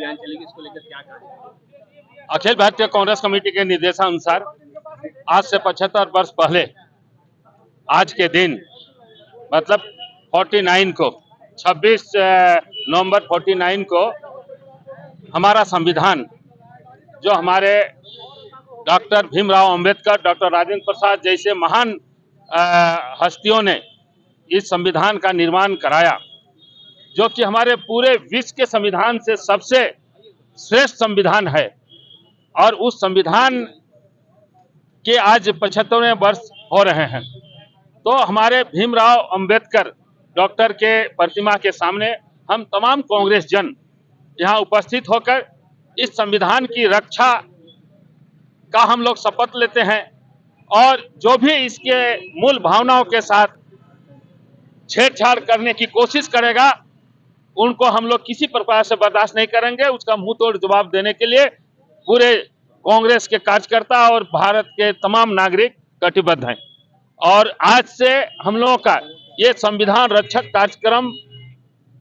अभियान चलेगी, इसको लेकर क्या कहा? अखिल भारतीय कांग्रेस कमेटी के निर्देशानुसार आज से 75 वर्ष पहले आज के दिन मतलब 49 को 26 नवंबर 49 को हमारा संविधान जो हमारे डॉक्टर भीमराव अंबेडकर, डॉक्टर राजेंद्र प्रसाद जैसे महान हस्तियों ने इस संविधान का निर्माण कराया, जो कि हमारे पूरे विश्व के संविधान से सबसे श्रेष्ठ संविधान है। और उस संविधान के आज 75वें वर्ष हो रहे हैं, तो हमारे भीमराव अंबेडकर डॉक्टर के प्रतिमा के सामने हम तमाम कांग्रेस जन यहाँ उपस्थित होकर इस संविधान की रक्षा का हम लोग शपथ लेते हैं, और जो भी इसके मूल भावनाओं के साथ छेड़छाड़ करने की कोशिश करेगा उनको हम लोग किसी प्रकार से बर्दाश्त नहीं करेंगे। उसका मुंह तोड़ जवाब देने के लिए पूरे कांग्रेस के कार्यकर्ता और भारत के तमाम नागरिक कटिबद्ध हैं। और आज से हम लोगों का ये संविधान रक्षक कार्यक्रम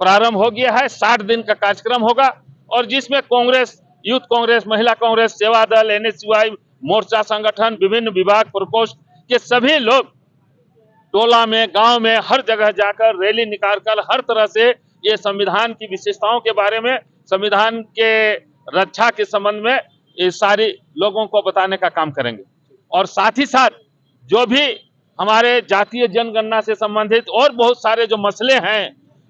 प्रारंभ हो गया है। 60 दिन का कार्यक्रम होगा और जिसमें कांग्रेस, यूथ कांग्रेस, महिला कांग्रेस, सेवा दल, NSUI, मोर्चा संगठन, विभिन्न विभाग, प्रकोष्ठ के सभी लोग टोला में, गांव में, हर जगह जाकर रैली निकालकर हर तरह से ये संविधान की विशेषताओं के बारे में, संविधान के रक्षा के संबंध में ये सारी लोगों को बताने का काम करेंगे। और साथ ही साथ जो भी हमारे जातीय जनगणना से संबंधित और बहुत सारे जो मसले हैं,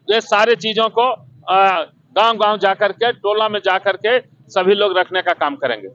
ये सारे चीजों को गांव-गांव जाकर के, टोला में जाकर के सभी लोग रखने का काम करेंगे।